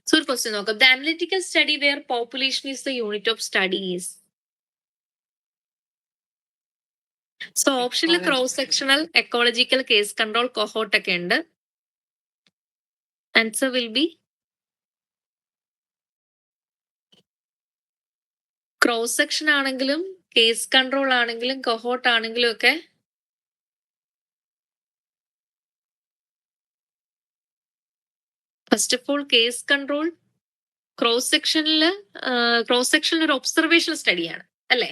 So ഒരു question നോക്കാം. The analytical study where population is the unit of study is. So ഓപ്ഷനിൽ cross sectional, ecological, case control, cohort ഒക്കെ ഉണ്ട്. Answer will be cross section ആണെങ്കിലും case control ആണെങ്കിലും cohort ആണെങ്കിലും ഒക്കെ first of all case control cross സെക്ഷനിൽ ഒരു observational സ്റ്റഡിയാണ് അല്ലേ?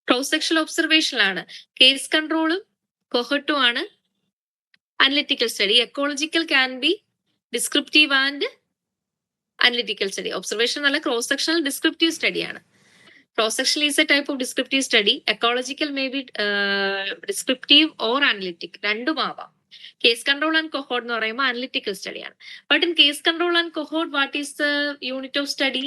ക്രോസ് സെക്ഷണൽ ഒബ്സർവേഷനിലാണ്. കേസ് കൺട്രോളും കൊഹോട്ടും ആണ് analytical study. Ecological can be descriptive and analytical study. Observation അല്ല, ക്രോസ് സെക്ഷണൽ ഡിസ്ക്രിപ്റ്റീവ് സ്റ്റഡിയാണ്. Cross section is a type of descriptive study. Ecological may be descriptive or analytic, രണ്ടും ആവാം. കേസ് കൺട്രോൾ ആൻഡ് കൊഹോട്ട് എന്ന് പറയുമ്പോൾ analytical സ്റ്റഡിയാണ്. But in case control and cohort what is the unit of study?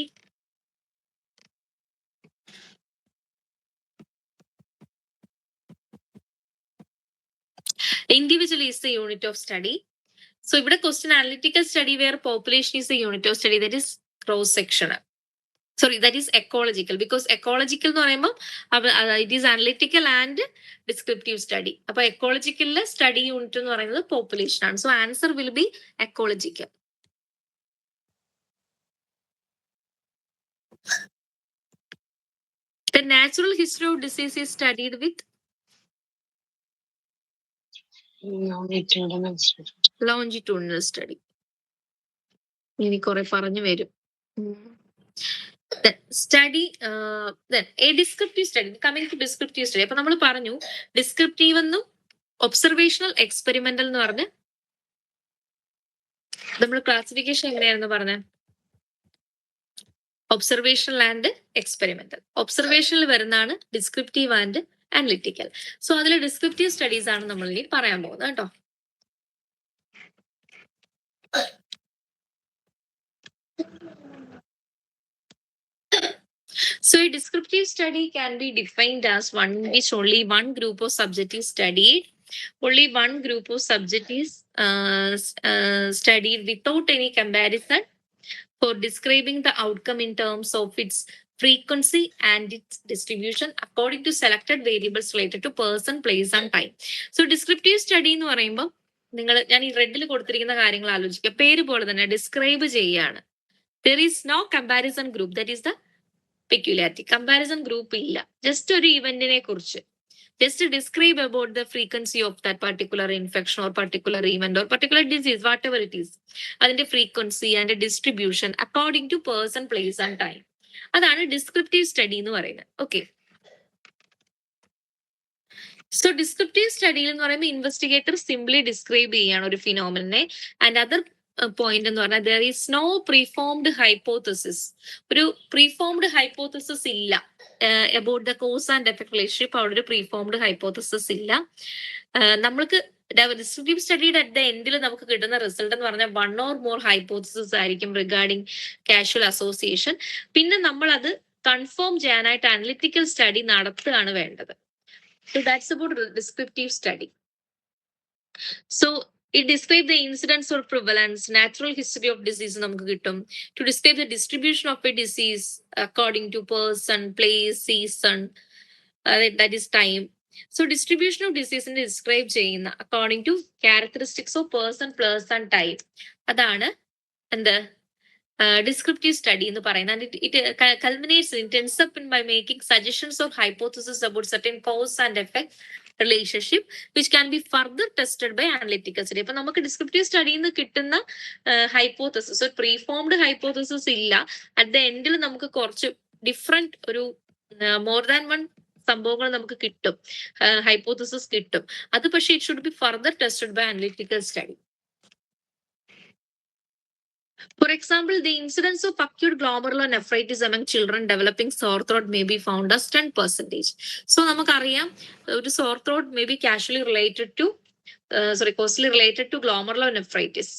Individual is the unit of study. So ഇവിടെ question analytical study where population is the unit of study, that is cross sectional. Sorry, that is ecological, because ecological എന്ന് പറയുമ്പോൾ it is analytical and descriptive study. അപ്പൊ ecological study unit എന്ന് പറയുന്നത് population ആണ്. So answer will be ecological. The natural history of disease is studied with longitudinal study. ഇനി കുറെ പറഞ്ഞു വരും. Study a descriptive study. Coming to descriptive study, അപ്പൊ നമ്മൾ പറഞ്ഞു ഡിസ്ക്രിപ്റ്റീവ് എന്നും ഒബ്സർവേഷണൽ എക്സ്പെരിമെന്റൽ എന്ന് പറഞ്ഞ് നമ്മൾ ക്ലാസിഫിക്കേഷൻ എങ്ങനെയായിരുന്നു പറഞ്ഞത്? Observational and experimental. ഒബ്സർവേഷനിൽ വരുന്നതാണ് ഡിസ്ക്രിപ്റ്റീവ് ആൻഡ് അനലിറ്റിക്കൽ. സോ അതിൽ ഡിസ്ക്രിപ്റ്റീവ് സ്റ്റഡീസ് ആണ് നമ്മൾ ഇനി പറയാൻ പോകുന്നത് കേട്ടോ. So a descriptive study can be defined as one in which only one group of subject is studied. Only one group of subject is studied without any comparison for describing the outcome in terms of its frequency and its distribution according to selected variables related to person, place and time. So descriptive study എന്ന് പറയുമ്പോൾ ഞാൻ ഈ റെഡിൽ കൊടുത്തിരിക്കുന്ന കാര്യങ്ങൾ ആലോചിക്കുക. പേര് പോലെ തന്നെ ഡിസ്ക്രൈബ് ചെയ്യാണ്. There is no comparison group, that is the peculiarity. Comparison group ഇല്ല. ജസ്റ്റ് ഒരു ഇവന്റിനെ കുറിച്ച് just describe about the frequency of that particular infection or particular event or particular disease, whatever it is. അതിന്റെ frequency and distribution according to person, place and time. അതാണ് descriptive study എന്ന് പറയുന്നത്. Okay, so descriptive സ്റ്റഡിയിൽ എന്ന് പറയുമ്പോൾ investigator simply describe ചെയ്യാണ് ഒരു ഫിനോമിനെ. And other point എന്ന് പറഞ്ഞാൽ there is no preformed hypothesis. ഒരു പ്രീഫോംഡ് ഹൈപ്പോത്തസിസ് ഇല്ല about the cause and effect relationship. അവിടെ ഒരു പ്രീഫോംഡ് ഹൈപ്പോത്തസിസ് ഇല്ല. നമ്മൾക്ക് ഡിസ്ക്രിപ്റ്റീവ് സ്റ്റഡിയുടെ അറ്റ് ദ എൻഡിൽ നമുക്ക് കിട്ടുന്ന റിസൾട്ട് എന്ന് പറഞ്ഞാൽ വൺ ഓർ മോർ ഹൈപ്പോത്തസിസ് ആയിരിക്കും റിഗാർഡിങ് കാഷ്വൽ അസോസിയേഷൻ. പിന്നെ നമ്മൾ അത് കൺഫേം ചെയ്യാനായിട്ട് അനലിറ്റിക്കൽ സ്റ്റഡി നടത്തുകയാണ് വേണ്ടത്. So that's about descriptive study. So it describes the incidence or prevalence, natural history of disease നമുക്ക് കിട്ടും. To describe the distribution of a disease according to person, place, season, that is time. So distribution of disease നെ describe ചെയ്യുന്ന according to characteristics of person, place and time. അതാണ് എന്ത് descriptive study എന്ന് പറയുന്നത്. And it culminates, it ends up by making suggestions or hypotheses about certain cause and effect relationship which can be further tested by analytical study. അപ്പൊ നമുക്ക് descriptive സ്റ്റഡിയിൽ നിന്ന് കിട്ടുന്ന hypothesis, ഒരു preformed hypothesis ഇല്ല. At the എൻഡിൽ നമുക്ക് കുറച്ച് different ഒരു മോർ ദാൻ വൺ സംഭവങ്ങൾ നമുക്ക് കിട്ടും, ഹൈപ്പോത്തസിസ് കിട്ടും. അത് പക്ഷേ it should be further tested by analytical study. For example, the incidence of acute glomerulonephritis among children developing sore throat may be found as 10%. So നമുക്കറിയാം ഒരു sore throat may be causally related to glomerulonephritis.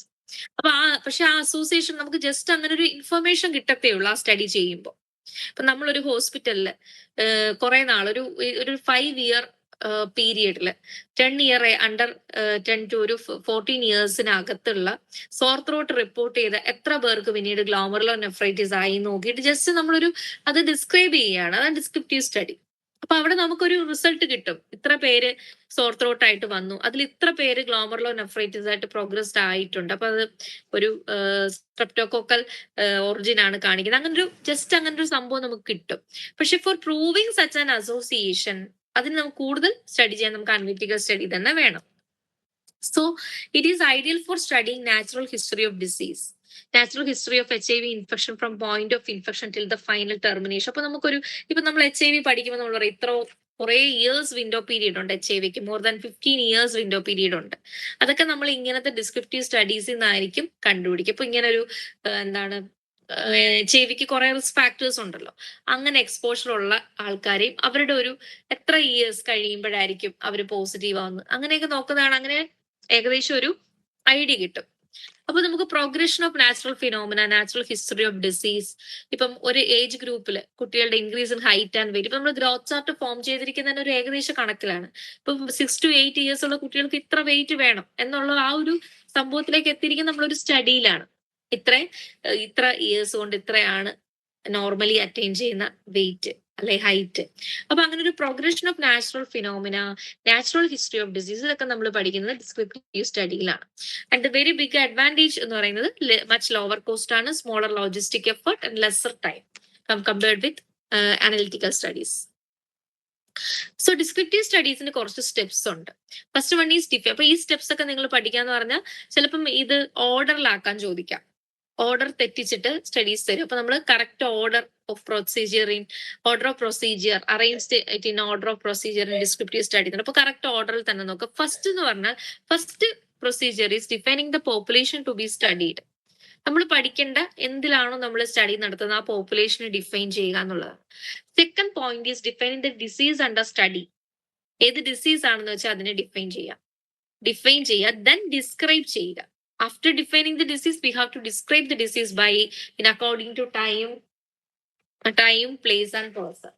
അപ്പൊ പക്ഷെ ആ association നമുക്ക് just അങ്ങനെ ഒരു information കിട്ടത്തേ ഉള്ളൂ ആ സ്റ്റഡി ചെയ്യുമ്പോൾ. ഇപ്പൊ നമ്മളൊരു ഹോസ്പിറ്റലില് കുറെ നാൾ ഒരു 5 year പീരിയഡിൽ 10 ഇയർ അണ്ടർ 10 to ഒരു 14 ഇയേഴ്സിനകത്തുള്ള സോർ ത്രോട്ട് റിപ്പോർട്ട് ചെയ്ത എത്ര പേർക്ക് പിന്നീട് ഗ്ലോമറുലർ നെഫ്രൈറ്റിസ് ആയി നോക്കിയിട്ട് ജസ്റ്റ് നമ്മളൊരു അത് ഡിസ്ക്രൈബ് ചെയ്യുകയാണ്. അതാണ് ഡിസ്ക്രിപ്റ്റീവ് സ്റ്റഡി. അപ്പൊ അവിടെ നമുക്കൊരു റിസൾട്ട് കിട്ടും. ഇത്ര പേര് സോർ ത്രോട്ട് ആയിട്ട് വന്നു, അതിൽ ഇത്ര പേര് ഗ്ലോമറുലർ നെഫ്രൈറ്റിസ് ആയിട്ട് പ്രോഗ്രസ്ഡ് ആയിട്ടുണ്ട്. അപ്പൊ അത് ഒരു സ്ട്രെപ്റ്റോകോക്കൽ ഒറിജിൻ ആണ് കാണിക്കുന്നത്. അങ്ങനെ ഒരു സംഭവം നമുക്ക് കിട്ടും. പക്ഷെ for proving such an association അതിന് നമുക്ക് കൂടുതൽ സ്റ്റഡി ചെയ്യാൻ നമുക്ക് അനലിറ്റിക്കൽ സ്റ്റഡി തന്നെ വേണം. So it is ideal four studying natural history of disease, natural history of HIV infection from point of infection till the final termination. അപ്പൊ ഇപ്പൊ നമ്മൾ HIV പഠിക്കുമ്പോൾ നമ്മൾ പറയും ഇത്ര കുറെ ഇയേഴ്സ് വിൻഡോ പീരീഡ് ഉണ്ട് HIV more than 15 years window period ഉണ്ട്. അതൊക്കെ നമ്മൾ ഇങ്ങനത്തെ ഡിസ്ക്രിപ്റ്റീവ് സ്റ്റഡീസിൽ നിന്നായിരിക്കും കണ്ടുപിടിക്കുക. ഇപ്പൊ ഇങ്ങനെ ഒരു എന്താണ് HIV കുറെ റിസ്ക് ഫാക്ടേഴ്സ് ഉണ്ടല്ലോ, അങ്ങനെ എക്സ്പോഷർ ഉള്ള ആൾക്കാരെയും അവരുടെ ഒരു എത്ര ഇയേഴ്സ് കഴിയുമ്പോഴായിരിക്കും അവർ പോസിറ്റീവ് ആവുന്നത്, അങ്ങനെയൊക്കെ നോക്കുന്നതാണ്. അങ്ങനെ ഏകദേശം ഒരു ഐഡിയ കിട്ടും. അപ്പൊ നമുക്ക് progression of natural phenomena, natural history of disease, ഇപ്പം ഒരു ഏജ് ഗ്രൂപ്പിൽ കുട്ടികളുടെ increase in height and weight, ഇപ്പൊ നമ്മൾ ഗ്രോത്ത് ചാർട്ട് ഫോം ചെയ്തിരിക്കുന്നതിന് ഒരു ഏകദേശ കണക്കിലാണ്. ഇപ്പം 6 to 8 ഇയേഴ്സ് ഉള്ള കുട്ടികൾക്ക് ഇത്ര വെയിറ്റ് വേണം എന്നുള്ള ആ ഒരു സംഭവത്തിലേക്ക് എത്തിയിരിക്കുന്ന നമ്മളൊരു സ്റ്റഡിയിലാണ്. ഇത്ര ഇയേഴ്സ് കൊണ്ട് ഇത്രയാണ് നോർമലി അറ്റൈൻ ചെയ്യുന്ന വെയിറ്റ് അല്ലെ ഹൈറ്റ്. അപ്പൊ അങ്ങനെ ഒരു progression of natural phenomena, natural history of disease ഇതൊക്കെ നമ്മൾ പഠിക്കുന്നത് ഡിസ്ക്രിപ്റ്റീവ് സ്റ്റഡിയിലാണ്. And the very big advantage എന്ന് പറയുന്നത് മച്ച് ലോവർ കോസ്റ്റ് ആണ്, smaller logistic effort and lesser time compared with analytical studies. So descriptive സ്റ്റഡീസിന് കുറച്ച് സ്റ്റെപ്സ് ഉണ്ട്. First one is define. അപ്പൊ ഈ സ്റ്റെപ്സ് ഒക്കെ നിങ്ങൾ പഠിക്കാന്ന് പറഞ്ഞാൽ ചിലപ്പം ഇത് ഓർഡറിലാക്കാൻ ചോദിക്കാം, ഓർഡർ തെറ്റിച്ചിട്ട് സ്റ്റഡീസ് തരും. അപ്പൊ നമ്മൾ correct order of procedure arranged in order of procedure in descriptive study. അപ്പൊ കറക്റ്റ് ഓർഡറിൽ തന്നെ നോക്കുക. ഫസ്റ്റ് എന്ന് പറഞ്ഞാൽ first procedure is defining the population to be studied. നമ്മൾ പഠിക്കേണ്ട എന്തിലാണോ നമ്മൾ സ്റ്റഡി നടത്തുന്നത് ആ പോപ്പുലേഷനെ ഡിഫൈൻ ചെയ്യുക എന്നുള്ളതാണ്. Second point is defining the disease under study. ഏത് ഡിസീസ് ആണെന്ന് വെച്ചാൽ അതിനെ ഡിഫൈൻ ചെയ്യുക, ദെൻ ഡിസ്ക്രൈബ് ചെയ്യുക. After defining the disease, we have to describe the disease in according to time, place, and person.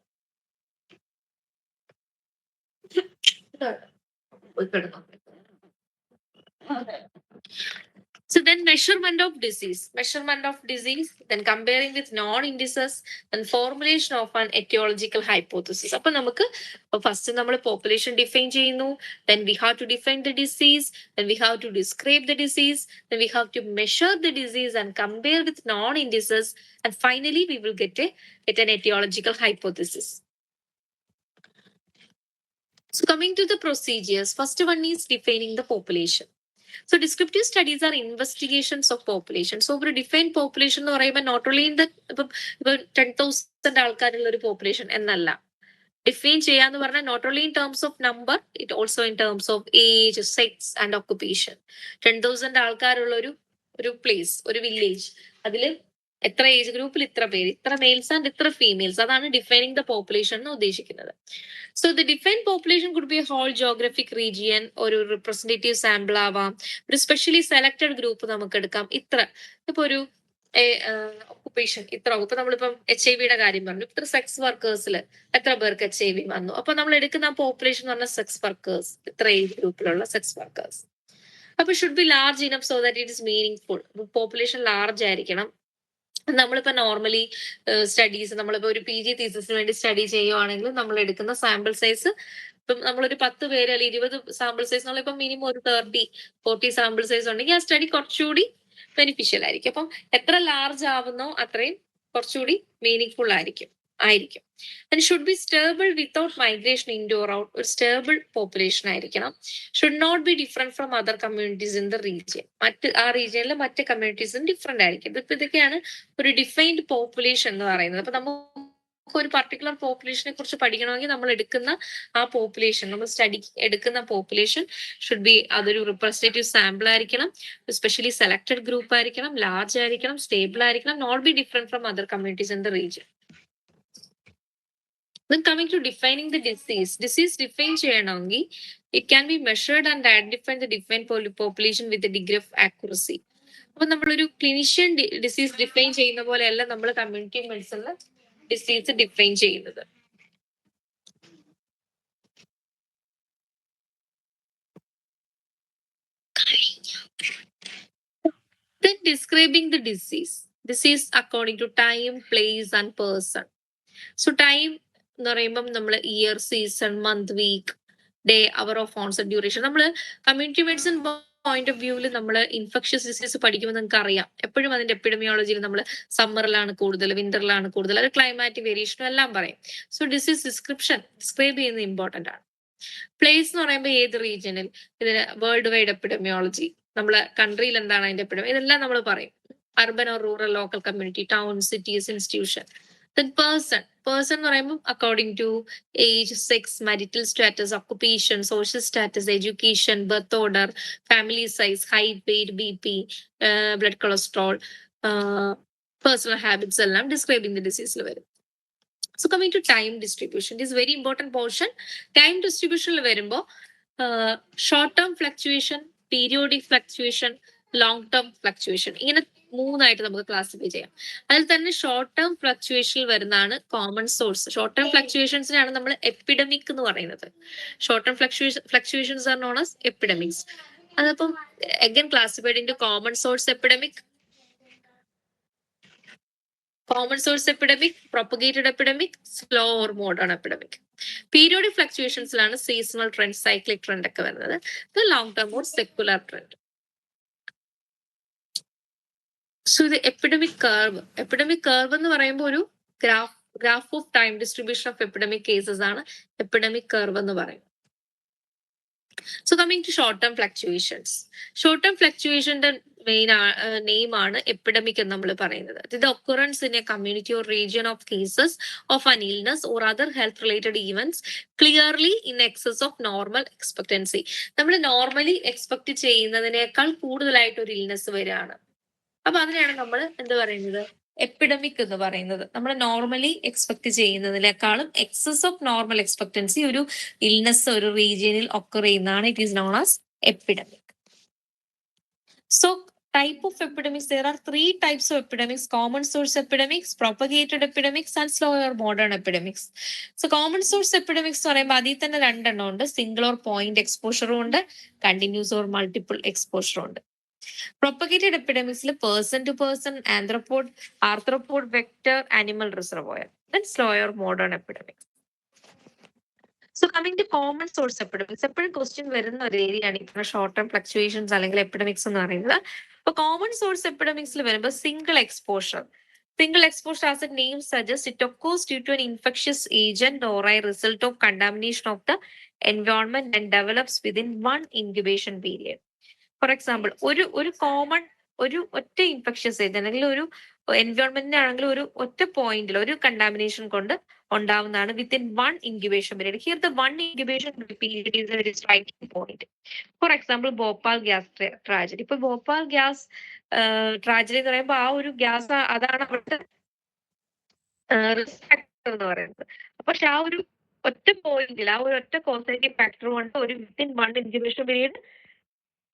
So then measurement of disease, then comparing with non-indices, and formulation of an etiological hypothesis. അപ്പൊ നമുക്ക് first നമ്മൾ population define ചെയ്യുന്നു, then we have to define the disease, then we have to describe the disease, then we have to measure the disease and compare with non-indices, and finally we will get an etiological hypothesis. So coming to the procedures, first one is defining the population. So descriptive studies are investigations of population. So for a defined population എന്ന് പറയുമ്പോൾ not only in the 10,000 ആൾക്കാരുള്ള ഒരു population എന്നല്ല. Define ചെയ്യാന്ന് പറഞ്ഞാൽ not only in terms of number, it also in terms of age, sex and occupation. 10,000 ആൾക്കാരുള്ള ഒരു place, ഒരു വില്ലേജ്, അതിൽ എത്ര ഏജ് ഗ്രൂപ്പിൽ ഇത്ര പേര്, ഇത്ര മെയിൽസ് ആൻഡ് ഇത്ര ഫീമെയിൽസ്, അതാണ് ഡിഫൈനിങ് ദ പോപ്പുലേഷൻ എന്ന് ഉദ്ദേശിക്കുന്നത്. So the defined population could be a whole geographic region, ഒരു റിപ്രസെന്റേറ്റീവ് സാമ്പിൾ ആവാം, ഒരു സ്പെഷ്യലി സെലക്ടഡ് ഗ്രൂപ്പ് നമുക്ക് എടുക്കാം. ഇപ്പൊ ഒരു ഓക്കുപേഷൻ ഇത്ര, ഇപ്പൊ നമ്മളിപ്പം HIV കാര്യം പറഞ്ഞു, ഇത്ര സെക്സ് വർക്കേഴ്സിൽ എത്ര പേർക്ക് HIV വന്നു, അപ്പൊ നമ്മൾ എടുക്കുന്ന പോപ്പുലേഷൻ എന്ന് പറഞ്ഞാൽ സെക്സ് വർക്കേഴ്സ്, ഇത്ര ഏജ് ഗ്രൂപ്പിലുള്ള സെക്സ് വർക്കേഴ്സ്. അപ്പൊ should be large enough so that it is meaning full. Population large ആയിരിക്കണം. നമ്മളിപ്പോ നോർമലി സ്റ്റഡീസ്, നമ്മളിപ്പോ ഒരു PG തീസിസിന് വേണ്ടി സ്റ്റഡി ചെയ്യുവാണെങ്കിൽ നമ്മൾ എടുക്കുന്ന സാമ്പിൾ സൈസ്, ഇപ്പം നമ്മളൊരു 10 പേര് അല്ലെങ്കിൽ 20 സാമ്പിൾ സൈസ്, നമ്മളിപ്പം മിനിമം ഒരു 30-40 സാമ്പിൾ സൈസ് ഉണ്ടെങ്കിൽ ആ സ്റ്റഡി കുറച്ചുകൂടി ബെനിഫിഷ്യൽ ആയിരിക്കും. അപ്പം എത്ര ലാർജ് ആവുന്നോ അത്രയും കുറച്ചുകൂടി മീനിങ് ഫുൾ ആയിരിക്കും. And should be stable without migration in or out. ഒരു സ്റ്റേബിൾ പോപ്പുലേഷൻ ആയിരിക്കണം. Should not be different from other communities in the region. ആ റീജിയനിലെ മറ്റ് കമ്മ്യൂണിറ്റീസും ഡിഫറെന്റ് ആയിരിക്കും. ഇതൊക്കെയാണ് ഒരു ഡിഫൈൻഡ് പോപ്പുലേഷൻ എന്ന് പറയുന്നത്. അപ്പൊ നമുക്ക് ഒരു പർട്ടിക്കുലർ പോപ്പുലേഷനെ കുറിച്ച് പഠിക്കണമെങ്കിൽ നമ്മൾ എടുക്കുന്ന ആ പോപ്പുലേഷൻ, നമ്മൾ സ്റ്റഡി എടുക്കുന്ന പോപ്പുലേഷൻ ഷുഡ് ബി, അതൊരു റിപ്രസെന്റേറ്റീവ് സാമ്പിൾ ആയിരിക്കണം, സ്പെഷ്യലി സെലക്ടഡ് ഗ്രൂപ്പ് ആയിരിക്കണം, ലാർജ് ആയിരിക്കണം, സ്റ്റേബിൾ ആയിരിക്കണം, not be different from other communities in the region. Then coming to defining the disease define ചെയ്യണമെങ്കിൽ it can be measured and identify the defined population with a degree of accuracy. അപ്പൊ നമ്മളൊരു clinician disease define ചെയ്യുന്ന പോലെയല്ല നമ്മൾ community മെഡിസിനിൽ disease define ചെയ്യുന്നത്. describing the disease. This is according to time, place and person. So time എന്ന് പറയുമ്പം നമ്മൾ year, season, month, week, day, hour of onset, duration. നമ്മൾ കമ്മ്യൂണിറ്റി മെഡിസിൻ പോയിന്റ് ഓഫ് വ്യൂവിൽ നമ്മൾ ഇൻഫെക്ഷ്യസ് ഡിസീസ് പഠിക്കുമ്പോൾ നിങ്ങൾക്ക് അറിയാം എപ്പോഴും അതിന്റെ എപ്പിഡമിയോളജിയിൽ നമ്മൾ സമ്മറിലാണ് കൂടുതൽ, വിന്ററിലാണ് കൂടുതൽ, അത് ക്ലൈമാറ്റിക് വേരിയേഷനും എല്ലാം പറയും. സോ ഡിസീസ് ഡിസ്ക്രൈബ് ചെയ്യുന്നത് ഇമ്പോർട്ടന്റ് ആണ്. പ്ലേസ് എന്ന് പറയുമ്പോൾ ഏത് റീജിയനിൽ, ഇതിന് വേൾഡ് വൈഡ് എപ്പിഡമിയോളജി, നമ്മളെ കൺട്രിയിൽ എന്താണ് അതിന്റെ എപ്പിഡമി, ഇതെല്ലാം നമ്മൾ പറയും. Urban or rural, local community, town, cities, institution. Then person എന്ന് പറയുമ്പോൾ according to age, sex, marital status, occupation, social status, education, birth order, family size, height, weight, BP, blood cholesterol, personal habits എല്ലാം describing the ഡിസീസിൽ വരും. So coming to time distribution, it is very important portion. Time ഡിസ്ട്രിബ്യൂഷനിൽ വരുമ്പോൾ short term fluctuation, periodic fluctuation, long term fluctuation, ഇങ്ങനെ മൂന്നായിട്ട് നമുക്ക് classify ചെയ്യാം. അതിൽ തന്നെ ഷോർട്ട് ടേം ഫ്ലക്ച്വേഷനിൽ വരുന്നതാണ് കോമൺ സോഴ്സ്. ഷോർട്ട് ടേം ഫ്ലക്ച്വേഷൻസിനാണ് നമ്മൾ എപ്പിഡമിക് എന്ന് പറയുന്നത്. Short term fluctuations are known as epidemics. അതപ്പം again classified into common source epidemic, common source epidemic, propagated epidemic, slow or modern epidemic. Periodic fluctuations ലാണ് seasonal trend, cyclic trend ഒക്കെ വരുന്നത്. long term or secular trend. So the epidemic curve എന്ന് പറയുമ്പോൾ ഒരു graph of time distribution of epidemic cases ആണ് epidemic curve എന്ന് പറയുന്നത്. So coming to short term fluctuations. Short term fluctuationന്റെ മെയിൻ നെയിം ആണ് എപ്പിഡമിക് എന്ന് നമ്മൾ പറയുന്നത്. The occurrence in a community or region of cases of an illness or other health related events clearly in excess of normal expectancy. നമ്മൾ normally expect ചെയ്യുന്നതിനേക്കാൾ കൂടുതലായിട്ട് ഒരു illness വരികയാണ്. അപ്പൊ അതിനെയാണ് നമ്മൾ എന്ത് പറയുന്നത്, എപ്പിഡമിക് എന്ന് പറയുന്നത്. നമ്മൾ നോർമലി എക്സ്പെക്ട് ചെയ്യുന്നതിനേക്കാളും എക്സസ് ഓഫ് നോർമൽ എക്സ്പെക്ടൻസി ഒരു ഇൽനെസ് ഒരു റീജിയനിൽ ഒക്കർ ചെയ്യുന്നതാണ്. It is known as epidemic. So type of epidemics, there are 3 types of epidemics: common source epidemics, propagated epidemics and slow or modern epidemics. So common source epidemics എന്ന് പറയുമ്പോൾ അതിൽ തന്നെ രണ്ടെണ്ണം ഉണ്ട്. സിംഗിൾ ഓർ പോയിന്റ് എക്സ്പോഷറും ഉണ്ട്, continuous or multiple എക്സ്പോഷറും ഉണ്ട്. Propagated epidemics person to person, arthropod, vector, animal reservoir. Then slow or modern epidemics. So coming to common source epidemics, എപ്പോഴും question വരുന്ന ഒരു ഏരിയ ആണ് ഇപ്പൊ ഷോർട്ട് ടേം ഫ്ലക്ച്വേഷൻസ് അല്ലെങ്കിൽ epidemics എന്ന് പറയുന്നത്. അപ്പൊ കോമൺ സോഴ്സ് എപ്പിഡമിക്സിൽ വരുമ്പോൾ single exposure. Single exposure, as the name suggests, it occurs due to an infectious agent or a result of contamination of the environment and develops within one incubation period. Four example ഒരു common ഒറ്റ infectious agent അല്ലെങ്കിൽ ഒരു എൻവയോൺമെന്റിനാണെങ്കിൽ ഒരു ഒറ്റ പോയിന്റിൽ ഒരു contamination കൊണ്ട് ഉണ്ടാവുന്നതാണ് within one incubation period. Here the one incubation period is A very striking point. For example Bhopal gas tragedy. ഇപ്പൊ ഭോപ്പാൽ ഗ്യാസ് ട്രാജഡി എന്ന് പറയുമ്പോൾ ആ ഒരു ഗ്യാസ് അതാണ് അവിടുത്തെ റിസ്ക് ഫാക്ടർ എന്ന് പറയുന്നത്. പക്ഷെ ആ ഒരു ഒറ്റ പോയിന്റിൽ ആ ഒരു ഒറ്റ കോസേറ്റീവ് ഫാക്ടർ കൊണ്ട് ഒരു വിത്തിൻ വൺ ഇൻക്യുബേഷൻ പീരീഡ്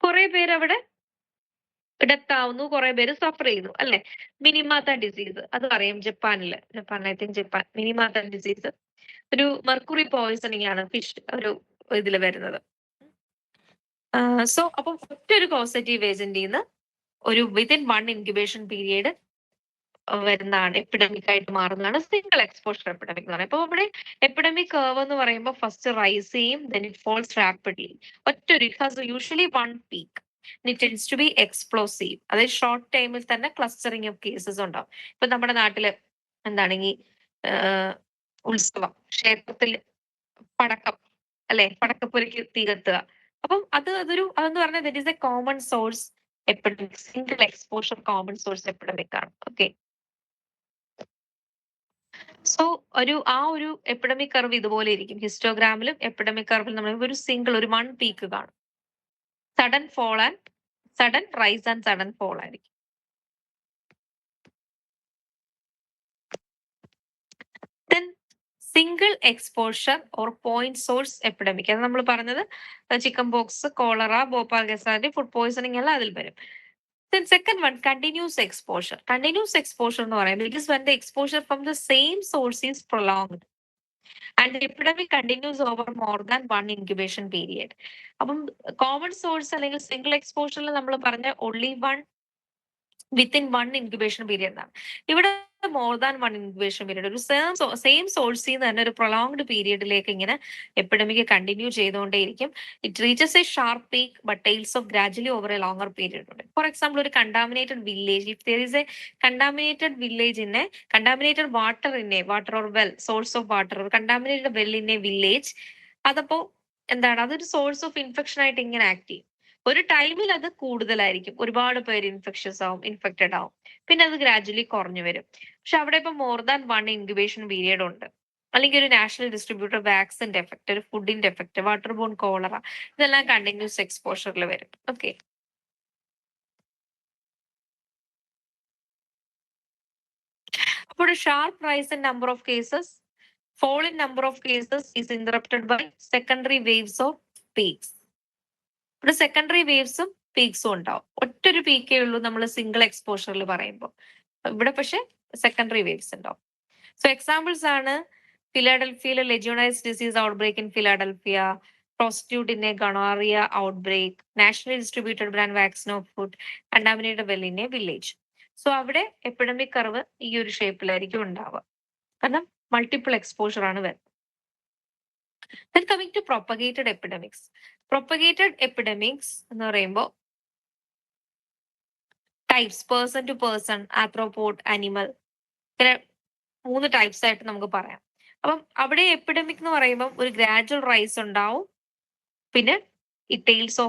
കുറെ പേര് അവിടെ ഡെത്ത് ആവുന്നു, കുറെ പേര് സഫർ ചെയ്യുന്നു അല്ലെ. മിനിമാത്ത ഡിസീസ് അത് അറിയാം, Japan I think Japan Minamata disease ഒരു മെർക്കുറി പോയിസണിങ് ആണ് ഫിഷ് ഒരു ഇതിൽ വരുന്നത്. സോ അപ്പം ഒറ്റ ഒരു കോസറ്റീവ് ഏജന്റിൽ നിന്ന് ഒരു വിത്തിൻ വൺ ഇൻക്യുബേഷൻ പീരിയഡ് വരുന്നതാണ് എപ്പിഡമിക് ആയിട്ട് മാറുന്നതാണ് സിംഗിൾ എക്സ്പോഷർ എപ്പിഡമിക് എന്ന് പറയുന്നത്. അപ്പൊ ഇവിടെ എപ്പിഡമിക് കർവ് എന്ന് പറയുമ്പോൾ ഫസ്റ്റ് റൈസ് ചെയ്യും, ദെൻ ഇറ്റ് ഫോൾസ് റാപ്പിഡ്ലി. ഒറ്റൊരു it has usually one peak, it tends to be explosive. അതായത് ഷോർട്ട് ടൈമിൽ തന്നെ ക്ലസ്റ്ററിങ് ഓഫ് കേസസ് ഉണ്ടാവും. ഇപ്പൊ നമ്മുടെ നാട്ടില് എന്താണെങ്കിൽ ഉത്സവം, ക്ഷേത്രത്തിൽ പടക്കം അല്ലെ, പടക്കപ്പൊരിക്ക് തീ കത്തുക. അപ്പം അതെന്ന് പറഞ്ഞാൽ that is A common source epidemic, single exposure common source epidemic ആണ്. ഓക്കെ, സോ ആ ഒരു എപ്പിഡമിക് കർവ് ഇതുപോലെ ഇരിക്കും. ഹിസ്റ്റോഗ്രാമിലും എപ്പിഡമിക് കർവിൽ നമ്മൾ ഒരു സിംഗിൾ ഒരു വൺ പീക്ക് കാണും. Sudden fall and sudden rise and sudden fall ആയിരിക്കും. Then single exposure or point source epidemic, അത് നമ്മൾ പറഞ്ഞത് chicken pox, cholera, Bhopal gas, food poisoning എല്ലാം അതിൽ വരും. Then second one, continuous exposure. Continuous exposure എന്ന് പറയുമ്പോൾ it is when the exposure from the same source is prolonged and the epidemic continues over more than one incubation period. അപ്പം common source അല്ലെങ്കിൽ single എക്സ്പോഷറിൽ നമ്മൾ പറഞ്ഞ only one within 1 incubation period എന്നാണ്. ഇവിടെ more than 1 incubation period ഒരു same സോഴ്സിൽ നിന്ന് തന്നെ ഒരു പ്രൊലോങ്ഡ് പീരിയഡിലേക്ക് ഇങ്ങനെ എപ്പിഡമിക് കണ്ടിന്യൂ ചെയ്തുകൊണ്ടേയിരിക്കും. It reaches a sharp peak but tails off gradually over a longer period ഉണ്ട്. ഫോർ എക്സാമ്പിൾ ഒരു contaminated village, if there is a contaminated village in a contaminated water in a water or well source of water or contaminated well in a village, അതപ്പോ എന്താണ് അതൊരു source of infection ആയിട്ട് ഇങ്ങനെ act ചെയ്യും. ഒരു ടൈമിൽ അത് കൂടുതലായിരിക്കും, ഒരുപാട് പേര് ഇൻഫെക്റ്റഡ് ആവും, പിന്നെ അത് ഗ്രാജുവലി കുറഞ്ഞു വരും. പക്ഷെ അവിടെ ഇപ്പൊ മോർ ദാൻ 1 ഇൻക്യുബേഷൻ പീരിയഡ് ഉണ്ട്, അല്ലെങ്കിൽ ഒരു നാഷണൽ ഡിസ്ട്രിബ്യൂട്ടർ വാക്സിന്റെ എഫക്ട്, ഒരു ഫുഡിന്റെ എഫക്ട്, വാട്ടർ ബോൺ കോളറ, ഇതെല്ലാം കണ്ടിന്യൂസ് എക്സ്പോഷറിൽ വരും. ഓക്കെ, അപ്പോൾ sharp rice in number of cases, fall in number of cases is interrupted by secondary waves of peaks. ഇവിടെ സെക്കൻഡറി വേവ്സും പീക്സും ഉണ്ടാവും. ഒറ്റൊരു പീക്കേ ഉള്ളൂ നമ്മൾ സിംഗിൾ എക്സ്പോഷറിൽ പറയുമ്പോൾ. ഇവിടെ പക്ഷെ സെക്കൻഡറി വേവ്സ് ഉണ്ടാവും. സോ എക്സാമ്പിൾസ് ആണ് ഫിലാഡൽഫിയയിലെ legionnaires disease outbreak in Philadelphia, പ്രോസ്റ്റിറ്റ്യൂട്ടിന്റെ gonorrhoea outbreak, nationally distributed brand vaccine of food, contaminated well in a village. So അവിടെ എപ്പിഡമിക് കർവ് ഈ ഒരു ഷേപ്പിലായിരിക്കും ഉണ്ടാവുക, കാരണം മൾട്ടിപ്പിൾ എക്സ്പോഷർ ആണ് വരുന്നത്. Then coming to propagated epidemics. Propagated epidemics എന്ന് പറയുമ്പോൾ types, person to person, arthropod, animal, ഇങ്ങനെ 3 ടൈപ്സ് ആയിട്ട് നമുക്ക് പറയാം. അപ്പം അവിടെ എപ്പിഡമിക് എന്ന് പറയുമ്പോൾ ഒരു ഗ്രാജുവൽ റൈസ് ഉണ്ടാവും, പിന്നെ it tales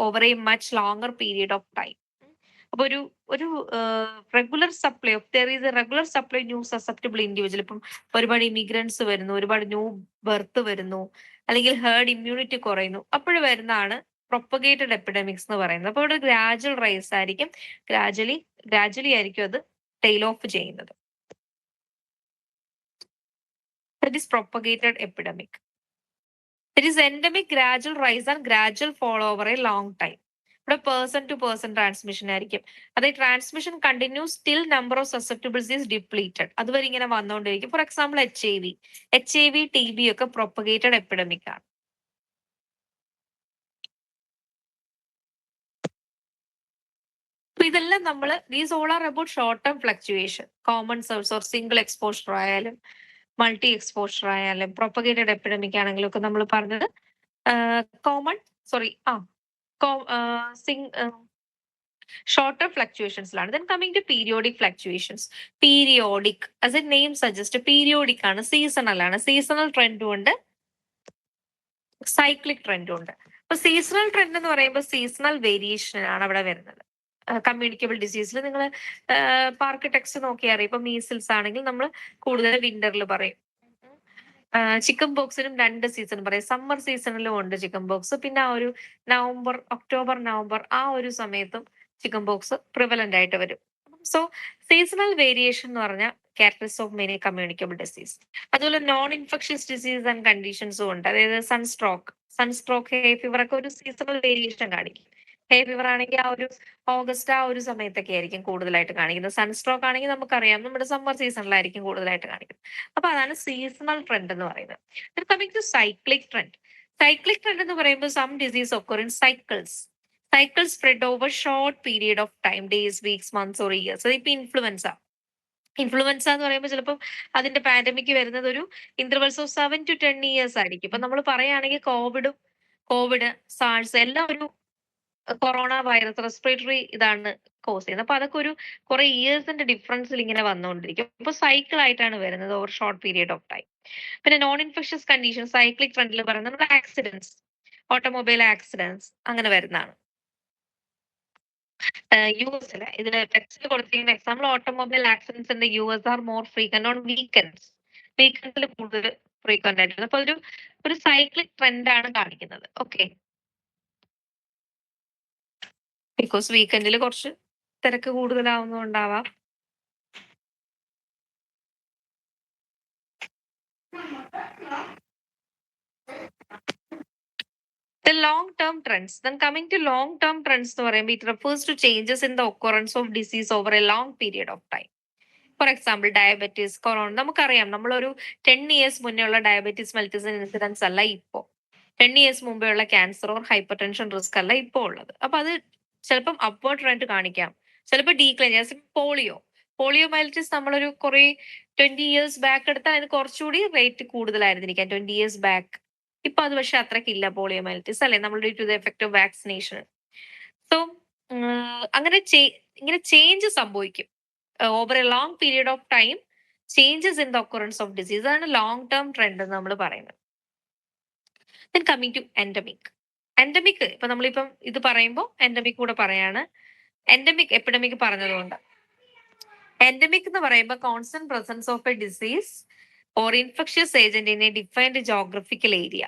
over A much longer period of time. അപ്പൊ ഒരു regular supply of there is A regular supply new susceptible individual. ഇപ്പം ഒരുപാട് ഇമിഗ്രൻസ് വരുന്നു, ഒരുപാട് ന്യൂ ബർത്ത് വരുന്നു, അല്ലെങ്കിൽ ഹേർഡ് ഇമ്മ്യൂണിറ്റി കുറയുന്നു, അപ്പോൾ വരുന്നതാണ് പ്രൊപ്പഗേറ്റഡ് എപ്പിഡമിക്സ് എന്ന് പറയുന്നത്. അപ്പോൾ ഇവിടെ ഗ്രാജുവൽ റൈസ് ആയിരിക്കും, ഗ്രാജുവലി ആയിരിക്കും അത് ടെയിൽ ഓഫ് ചെയ്യുന്നത്. That is propagated epidemic. It is endemic gradual rise and gradual fall over a long time. ഇവിടെ പേഴ്സൺ ടു പേഴ്സൺ ട്രാൻസ്മിഷൻ ആയിരിക്കും. അതായത് transmission continues till number of susceptibles is depleted. അതുവരെ ഇങ്ങനെ വന്നുകൊണ്ടിരിക്കും. For example HIV, TB ഒക്കെ propagated epidemic ആണ്. ഇതെല്ലാം നമ്മൾ these all are about short term fluctuation. Common source or single exposure ആയാലും മൾട്ടി എക്സ്പോഷർ ആയാലും പ്രൊപ്പഗേറ്റഡ് എപ്പിഡമിക് ആണെങ്കിലും ഒക്കെ നമ്മൾ പറഞ്ഞത് കോമൺ ഷോർട്ടർ ഫ്ലക്ച്വേഷൻസിലാണ്. Then coming to periodic fluctuations. Periodic as a name suggest, periodic ആണ്, സീസണൽ ആണ്. സീസണൽ ട്രെൻഡും ഉണ്ട്, സൈക്ലിക് ട്രെൻഡും ഉണ്ട്. അപ്പൊ സീസണൽ ട്രെൻഡ് എന്ന് പറയുമ്പോൾ സീസണൽ വേരിയേഷൻ ആണ് അവിടെ വരുന്നത്. കമ്മ്യൂണിക്കബിൾ ഡിസീസിൽ നിങ്ങൾ പാർക്ക് ടെക്സ്റ്റ് നോക്കിയാൽ അറിയാം. ഇപ്പൊ മീസിൽസ് ആണെങ്കിൽ നമ്മൾ കൂടുതൽ വിന്ററിൽ പറയും. ചിക്കൻ ബോക്സിനും 2 സീസൺ പറയും. സമ്മർ സീസണിലും ഉണ്ട് ചിക്കൻ ബോക്സ്, പിന്നെ ആ ഒരു ഒക്ടോബർ നവംബർ ആ ഒരു സമയത്തും ചിക്കൻ ബോക്സ് പ്രിവലന്റ് ആയിട്ട് വരും. സോ സീസണൽ വേരിയേഷൻ എന്ന് പറഞ്ഞാൽ characteristics of many communicable disease. അതുപോലെ നോൺ ഇൻഫെക്ഷ്യസ് ഡിസീസ് ആൻഡ് കണ്ടീഷൻസും ഉണ്ട്. അതായത് സൺസ്ട്രോക്ക്, ഹേ ഫീവർ ഒക്കെ ഒരു സീസണൽ വേരിയേഷൻ കാണിക്കും. ഹേ ഫീവർ ആണെങ്കിൽ ആ ഒരു ഓഗസ്റ്റ് ആ ഒരു സമയത്തൊക്കെ ആയിരിക്കും കൂടുതലായിട്ട് കാണിക്കുന്നത്. സൺസ്ട്രോക്ക് ആണെങ്കിൽ നമുക്കറിയാം നമ്മുടെ സമ്മർ സീസണിലായിരിക്കും കൂടുതലായിട്ട് കാണിക്കുന്നത്. അപ്പൊ അതാണ് സീസണൽ ട്രെൻഡ് എന്ന് പറയുന്നത്. Coming to cyclic trend. Cyclic trend എന്ന് പറയുമ്പോൾ some disease occur in cycles. Cycle spread over short period of time, days, weeks, months or years. അതിപ്പോ ഇൻഫ്ലുവൻസ എന്ന് പറയുമ്പോൾ ചിലപ്പോൾ അതിന്റെ പാൻഡമിക് വരുന്നത് ഒരു ഇന്റർവൽസ് ഓഫ് 7 to 10 ഇയേഴ്സ് ആയിരിക്കും. ഇപ്പൊ നമ്മൾ പറയുകയാണെങ്കിൽ കോവിഡ്, സാഴ്സ് എല്ലാം ഒരു കൊറോണ വൈറസ് റെസ്പിറേറ്ററി ഇതാണ് കോസ് ചെയ്യുന്നത്. അപ്പൊ അതൊക്കെ ഒരു കുറെ ഇയേഴ്സിന്റെ ഡിഫറൻസിൽ ഇങ്ങനെ വന്നുകൊണ്ടിരിക്കും. അപ്പൊ സൈക്കിൾ ആയിട്ടാണ് വരുന്നത് over short period of time. പിന്നെ നോൺ ഇൻഫെക്ഷ്യസ് കണ്ടീഷൻ സൈക്ലിക് ട്രെൻഡിൽ പറയുന്നത് നമ്മുടെ ആക്സിഡൻസ്, ഓട്ടോമൊബൈൽ ആക്സിഡൻസ് അങ്ങനെ വരുന്നതാണ്. US ഇതിന് ടെക്സ്റ്റിൽ കൊടുത്തിരിക്കുന്ന example automobile accidents in US are more frequent on weekends. വീക്കെൻഡ്സിൽ കൂടുതൽ ഫ്രീക്വന്റ് ആയിട്ട്. അപ്പൊ ഒരു സൈക്ലിക് ട്രെൻഡ് ആണ് കാണിക്കുന്നത്. ഓക്കെ, ബിക്കോസ് വീക്കെൻഡിൽ കുറച്ച് തിരക്ക് കൂടുതലാവുന്നതുകൊണ്ടാവാം. The long-term trends. Then coming to long-term trends എന്ന് പറയുമ്പോൾ it refers to changes in the occurrence of disease over a long period of time. For example diabetes, corona നമുക്കറിയാം. നമ്മളൊരു 10 years മുന്നേ ഉള്ള ഡയബറ്റീസ് മെൽറ്റിസ് ഇൻസിഡൻസ് അല്ല ഇപ്പോ. 10 ഇയേഴ്സ് മുമ്പേ ഉള്ള cancer or hyper tension risk അല്ല ഇപ്പോൾ ഉള്ളത്. അപ്പൊ അത് ചിലപ്പം അപ്വേർഡ് ട്രെൻഡ് കാണിക്കാം, ചിലപ്പോൾ ഡീക്ലൈൻ പോളിയോ മൈലൈറ്റിസ് നമ്മളൊരു കുറെ 20 ഇയേഴ്സ് ബാക്ക് എടുത്താൽ അതിന് കുറച്ചുകൂടി റേറ്റ് കൂടുതലായിരുന്നിരിക്കാം 20 ഇയേഴ്സ് ബാക്ക്. ഇപ്പൊ അത് പക്ഷെ അത്രക്കില്ല പോളിയോ മൈലൈറ്റിസ് അല്ലെ, നമ്മൾ due to the effect of vaccination. So അങ്ങനെ ഇങ്ങനെ ചേഞ്ച് സംഭവിക്കും over a long period of time. Changes in the occurrence of disease ആണ് ലോങ് ടേം ട്രെൻഡ് എന്ന് നമ്മൾ പറയുന്നത്. Then coming to endemic. Endemic ഇപ്പൊ നമ്മളിപ്പം ഇത് പറയുമ്പോൾ എൻഡമിക് കൂടെ പറയാണ്. എൻഡമിക് എപ്പിഡമിക് പറഞ്ഞതുകൊണ്ട് എൻഡമിക് എന്ന് പറയുമ്പോൾ constant presence of a disease or infectious agent in a defined geographical area.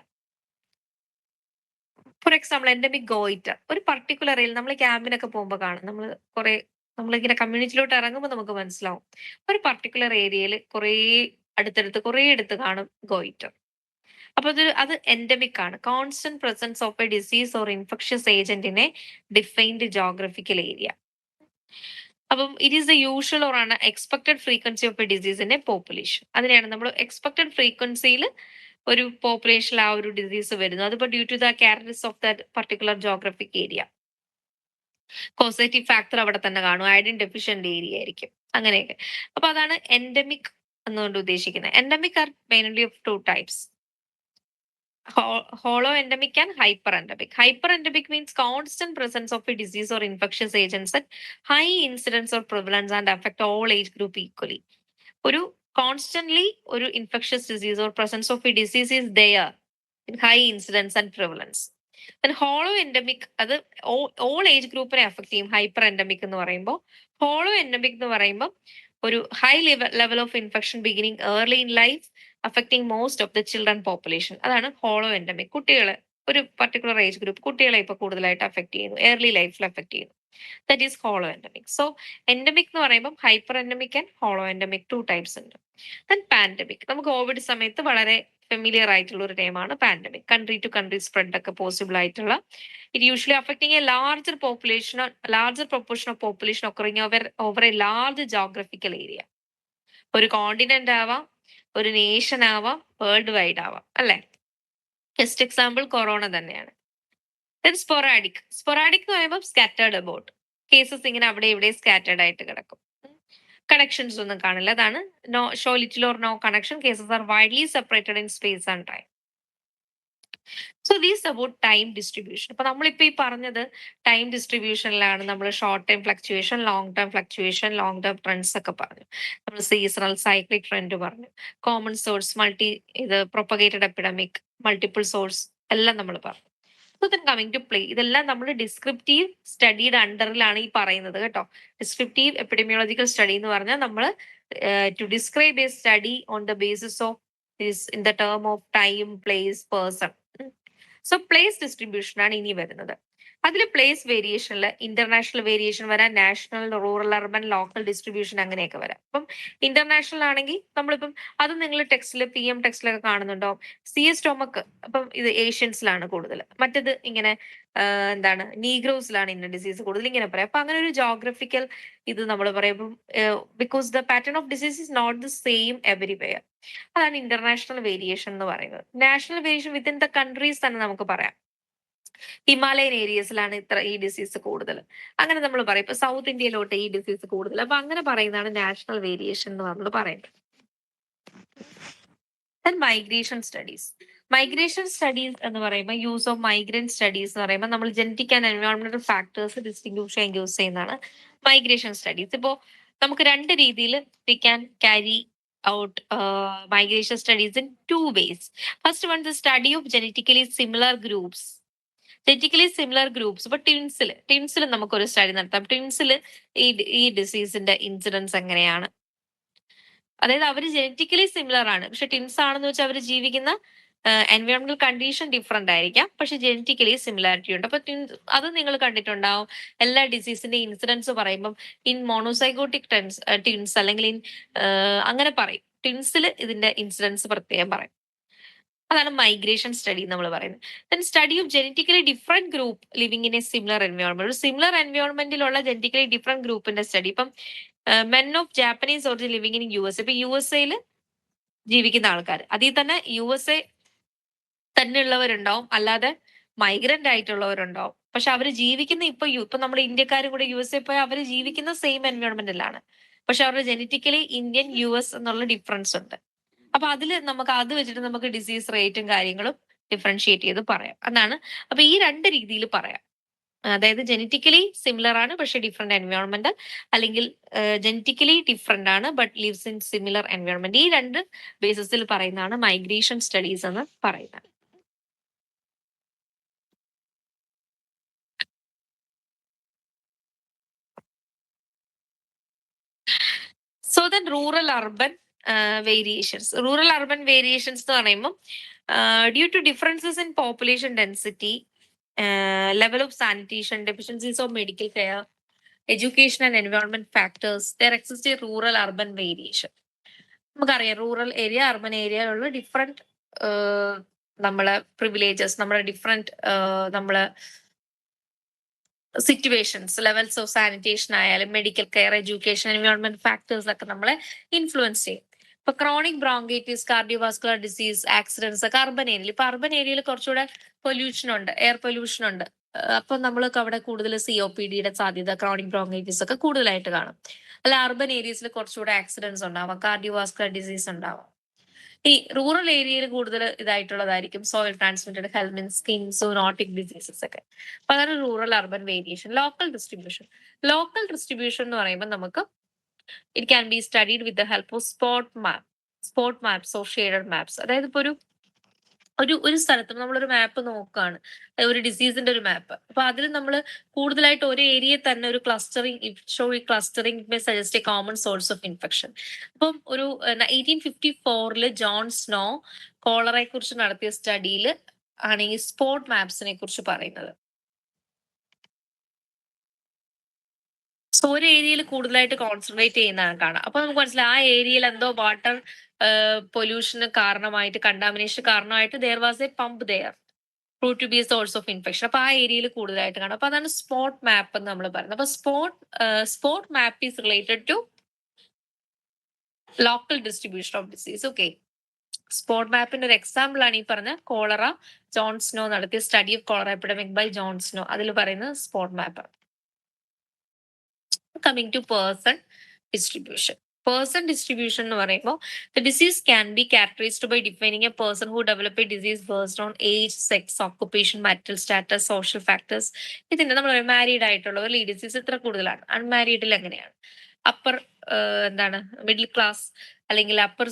For example endemic goiter ഒരു പർട്ടിക്കുലർ ഏരിയയിൽ നമ്മൾ ക്യാമ്പിനൊക്കെ പോകുമ്പോൾ കാണും, നമ്മളിങ്ങനെ കമ്മ്യൂണിറ്റിയിലോട്ട് ഇറങ്ങുമ്പോൾ നമുക്ക് മനസ്സിലാവും ഒരു പർട്ടിക്കുലർ ഏരിയയിൽ കുറേ അടുത്ത് കാണും ഗോയിറ്റർ. അപ്പൊ അത് എൻഡമിക് ആണ്, constant presence of a disease or infectious agent in a defined geographical area. അപ്പം it is the usual or ആണ് expected frequency of a disease in a population. അതിനെയാണ് നമ്മൾ എക്സ്പെക്ടഡ് ഫ്രീക്വൻസിയിൽ ഒരു പോപ്പുലേഷനിൽ ആ ഒരു ഡിസീസ് വരുന്നു. അതിപ്പോ due to the characteristics of the particular geographic area. Causative factor അവിടെ തന്നെ കാണും, അയഡിൻ ഡെഫിഷ്യന്റ് ഏരിയ ആയിരിക്കും, അങ്ങനെയൊക്കെ. അപ്പൊ അതാണ് എൻഡമിക് എന്നുകൊണ്ട് ഉദ്ദേശിക്കുന്നത്. Endemic are mainly of 2 types, holo endemic and hyper endemic. Hyper endemic means constant presence of a disease or infectious agents at high incidence or prevalence and affect all age group equally. ഒരു constantly ഒരു infectious disease or presence of a disease is there in high incidence and prevalence. Holo endemic അത് all age ഗ്രൂപ്പിനെ affect ചെയ്യും. Hyper endemic എന്ന് പറയുമ്പോൾ, holo endemic എന്ന് പറയുമ്പോൾ ഒരു high level of infection beginning early in life affecting most of the children population. അതാണ് hollow endemic. കുട്ടികളെ ഒരു പർട്ടിക്കുലർ ഏജ് ഗ്രൂപ്പ് കുട്ടികളെ ഇപ്പൊ കൂടുതലായിട്ട് അഫക്ട് ചെയ്യുന്നു, ഏർലി ലൈഫിൽ അഫക്ട് ചെയ്യുന്നു. That is holo endemic. So endemic എന്ന് പറയുമ്പോൾ hyper endemic and holo endemic 2 types ഉണ്ട്. ദെൻ പാൻഡമിക്, നമുക്ക് കോവിഡ് സമയത്ത് വളരെ ഫെമിലിയർ ആയിട്ടുള്ള ഒരു ടൈമാണ് pandemic. Country to country spread ഒക്കെ പോസിബിൾ ആയിട്ടുള്ള, it usually affecting a larger proportion of population occurring over a large geographical area. ഒരു കോണ്ടിനെന്റ് ആവാം, ഒരു നേഷൻ ആവാം, വേൾഡ് വൈഡ് ആവാം, അല്ലെ? ബെസ്റ്റ് എക്സാമ്പിൾ കൊറോണ തന്നെയാണ്. ദെൻ സ്പൊറാഡിക് എന്ന് പറയുമ്പോൾ സ്കാറ്റേർഡ് അബൌട്ട്, കേസസ് ഇങ്ങനെ അവിടെ ഇവിടെ സ്കാറ്റേർഡ് ആയിട്ട് കിടക്കും, കണക്ഷൻസ് ഒന്നും കാണില്ല. അതാണ് show little or no connection, cases are widely separated in space and time. So these about time distribution. അപ്പൊ നമ്മളിപ്പോ ഈ പറഞ്ഞത് ടൈം ഡിസ്ട്രിബ്യൂഷനിലാണ് നമ്മൾ short time fluctuation, long time fluctuation, long time trends ഒക്കെ പറഞ്ഞു. നമ്മൾ സീസണൽ സൈക്ലിക് ട്രെൻഡ് പറഞ്ഞു, common source, propagated epidemic, multiple source എല്ലാം നമ്മൾ പറഞ്ഞു. So then coming to play, ഇതെല്ലാം നമ്മൾ ഡിസ്ക്രിപ്റ്റീവ് സ്റ്റഡിയുടെ അണ്ടറിലാണ് ഈ പറയുന്നത് കേട്ടോ. ഡിസ്ക്രിപ്റ്റീവ് എപ്പിഡമിയോളജിക്കൽ സ്റ്റഡി എന്ന് പറഞ്ഞാൽ നമ്മൾ to describe a study on the basis of this in the term of time, place, person. So place distribution ആണ് ഇനി വരുന്നത്. അതിൽ പ്ലേസ് വേരിയേഷനിൽ ഇന്റർനാഷണൽ വേരിയേഷൻ വരാം, national, rural, urban, local distribution അങ്ങനെയൊക്കെ വരാം. അപ്പം ഇന്റർനാഷണൽ ആണെങ്കിൽ നമ്മളിപ്പം അത് നിങ്ങൾ ടെക്സ്റ്റിൽ PM ടെക്സ്റ്റിലൊക്കെ കാണുന്നുണ്ടാവും. സിയസ്റ്റോമക്ക് അപ്പം ഇത് ഏഷ്യൻസിലാണ് കൂടുതൽ, മറ്റത് ഇങ്ങനെ എന്താണ് നീഗ്രോസിലാണ് ഇന്ന ഡിസീസ് കൂടുതൽ, ഇങ്ങനെ പറയാം. അപ്പൊ അങ്ങനെ ഒരു ജോഗ്രഫിക്കൽ ഇത് നമ്മൾ പറയുമ്പോൾ because the pattern of disease is not the same everywhere. അതാണ് ഇന്റർനാഷണൽ വേരിയേഷൻ എന്ന് പറയുന്നത്. National variation within the countries തന്നെ നമുക്ക് പറയാം. ഹിമാലയൻ ഏരിയസിലാണ് ഈ ഡിസീസ് കൂടുതൽ, അങ്ങനെ നമ്മൾ പറയും. ഇപ്പൊ സൗത്ത് ഇന്ത്യയിലോട്ട് ഈ ഡിസീസ് കൂടുതൽ. അപ്പൊ അങ്ങനെ പറയുന്നതാണ് നാഷണൽ വേരിയേഷൻ എന്ന് നമ്മൾ പറയുന്നത്. Migration studies. മൈഗ്രേഷൻ സ്റ്റഡീസ് എന്ന് പറയുമ്പോൾ യൂസ് ഓഫ് മൈഗ്രന്റ് സ്റ്റഡീസ് എന്ന് പറയുമ്പോൾ നമ്മൾ ജനറ്റിക് ആൻഡ് എൻവയോൺമെന്റൽ ഫാക്ടേഴ്സ് ഡിസ്റ്റിങ്വിഷ് ചെയ്യാൻ യൂസ് ചെയ്യുന്നതാണ് മൈഗ്രേഷൻ സ്റ്റഡീസ്. ഇപ്പോ നമുക്ക് 2 രീതിയിൽ we can carry out migration studies in 2 ways. First one, the study of genetically similar groups. ഇപ്പൊ ട്വിൻസിൽ നമുക്കൊരു സ്റ്റഡി നടത്താം. ട്വിൻസിൽ ഈ ഡിസീസിന്റെ ഇൻസിഡൻസ് എങ്ങനെയാണ്, അതായത് അവര് ജനറ്റിക്കലി സിമിലർ ആണ്, പക്ഷെ ട്വിൻസ് ആണെന്ന് വെച്ചാൽ അവർ ജീവിക്കുന്ന എൻവയോൺമെന്റൽ കണ്ടീഷൻ ഡിഫറെന്റ് ആയിരിക്കാം, പക്ഷെ ജനറ്റിക്കലി സിമിലാരിറ്റി ഉണ്ട്. അപ്പൊ അത് നിങ്ങൾ കണ്ടിട്ടുണ്ടാവും. എല്ലാ ഡിസീസിന്റെ ഇൻസിഡൻസ് പറയുമ്പോൾ ഇൻ മോണോസൈഗോട്ടിക് ട്വിൻസ് അല്ലെങ്കിൽ അങ്ങനെ പറയും. ട്വിൻസിൽ ഇതിന്റെ ഇൻസിഡൻസ് പ്രത്യേകം പറയും. അതാണ് മൈഗ്രേഷൻ സ്റ്റഡി നമ്മൾ പറയുന്നത്. Then study of genetically different group living in A similar environment. ഒരു സിമിലർ എൻവയോൺമെന്റിലുള്ള ജനറ്റിക്കലി ഡിഫറെന്റ് ഗ്രൂപ്പിന്റെ സ്റ്റഡി. ഇപ്പം men of Japanese origin living in US. ഇപ്പൊ USA ജീവിക്കുന്ന ആൾക്കാർ, അതിൽ തന്നെ USA തന്നെ ഉള്ളവരുണ്ടാവും, അല്ലാതെ മൈഗ്രന്റ് ആയിട്ടുള്ളവരുണ്ടാവും. പക്ഷെ അവര് ജീവിക്കുന്ന ഇപ്പൊ നമ്മുടെ ഇന്ത്യക്കാരും കൂടെ USA പോയാൽ അവര് ജീവിക്കുന്ന സെയിം എൻവയോൺമെന്റിലാണ്. പക്ഷെ അവരുടെ ജനറ്റിക്കലി ഇന്ത്യൻ US എന്നുള്ള ഡിഫറൻസ് ഉണ്ട്. അപ്പൊ അതില് നമുക്ക് അത് വെച്ചിട്ട് നമുക്ക് ഡിസീസ് റേറ്റും കാര്യങ്ങളും ഡിഫറൻഷിയേറ്റ് ചെയ്ത് പറയാം. അതാണ്. അപ്പൊ ഈ 2 രീതിയിൽ പറയാം. അതായത് ജനറ്റിക്കലി സിമിലർ ആണ് പക്ഷെ ഡിഫറെന്റ് എൻവയോൺമെന്റ്, അല്ലെങ്കിൽ ജനറ്റിക്കലി ഡിഫറെന്റ് ആണ് but lives in similar environment. ഈ 2 ബേസിസിൽ പറയുന്നതാണ് മൈഗ്രേഷൻ സ്റ്റഡീസ് എന്ന് പറയുന്നത്. So then rural urban variations. Rural urban variations എന്ന് പറയുമ്പോൾ due to differences in population density, level of sanitation, deficiencies of medical care, education and environment factors, there exists a rural urban variation. നമുക്കറിയാം rural area urban ഏരിയയിലുള്ള different നമ്മളെ privileges, നമ്മളെ different നമ്മളെ situations, levels of sanitation ആയാലും medical care, education, environment factors ഒക്കെ നമ്മളെ influence ചെയ്യും. ഇപ്പൊ chronic bronchitis, cardiovascular disease, accidents ഒക്കെ അർബൻ ഏരിയയിൽ. ഇപ്പൊ അർബൻ ഏരിയയിൽ കുറച്ചുകൂടെ പൊല്യൂഷൻ ഉണ്ട്, എയർ പൊല്യൂഷൻ ഉണ്ട്. അപ്പൊ നമ്മൾക്ക് അവിടെ കൂടുതൽ COPDയുടെ സാധ്യത, ക്രോണിക് ബ്രോങ്കൈറ്റിസ് ഒക്കെ കൂടുതലായിട്ട് കാണും. അല്ല അർബൻ ഏരിയസിൽ കുറച്ചുകൂടെ ആക്സിഡൻസ് ഉണ്ടാവാം, കാർഡിയോവാസ്കുലർ ഡിസീസ് ഉണ്ടാവാം. ഈ റൂറൽ ഏരിയയിൽ കൂടുതൽ ഇതായിട്ടുള്ളതായിരിക്കും soil transmitted health means skin zoonotic diseases ഒക്കെ. അപ്പൊ അതാണ് rural urban variation. Local distribution. Local distribution എന്ന് പറയുമ്പോൾ നമുക്ക് it can be studied with the help of spot maps or shaded maps. അതായത് ഇപ്പൊ ഒരു സ്ഥലത്തും നമ്മളൊരു മാപ്പ് നോക്കുകയാണ്, ഒരു ഡിസീസിന്റെ ഒരു മാപ്പ്. അപ്പൊ അതിൽ നമ്മൾ കൂടുതലായിട്ട് ഒരു ഏരിയയിൽ തന്നെ ഒരു clustering may suggest A common source of infection. അപ്പം ഒരു 1854 ജോൺ സ്നോ കോളറയെ കുറിച്ച് നടത്തിയ സ്റ്റഡിയിൽ ആണ് ഈ സ്പോട്ട് മാപ്സിനെ കുറിച്ച് പറയുന്നത്. സോ ഒരു ഏരിയയിൽ കൂടുതലായിട്ട് കോൺസെൻട്രേറ്റ് ചെയ്യുന്നതാണ് കാണാം. അപ്പൊ നമുക്ക് മനസ്സിലായി ആ ഏരിയയിൽ എന്തോ വാട്ടർ പൊല്യൂഷന് കാരണമായിട്ട്, കണ്ടാമിനേഷൻ കാരണമായിട്ട് there was a pump there prove to be a source of infection. അപ്പൊ ആ ഏരിയയിൽ കൂടുതലായിട്ട് കാണാം. അപ്പൊ അതാണ് സ്പോട്ട് മാപ്പ് എന്ന് നമ്മൾ പറയുന്നത്. അപ്പൊ spot map is related to local distribution of disease. Okay, spot മാപ്പിന്റെ ഒരു എക്സാമ്പിൾ ആണ് ഈ പറഞ്ഞ കോളറ. ജോൺ സ്നോ നടത്തിയ study of cholera epidemic by John Snow. അതിൽ പറയുന്നത് spot map. Coming to person distribution. Person distribution എന്ന് പറയുമ്പോൾ the disease can be characterised by defining a person who develop a disease based on age, sex, occupation, marital status, social factors. ഇതിന്റെ നമ്മൾ married ആയിട്ടുള്ളവർ ഈ disease ഇത്ര കൂടുതലാണ്. അൺമാരീഡിൽ എങ്ങനെയാണ്? Upper എന്താണ് middle class അല്ലെങ്കിൽ upper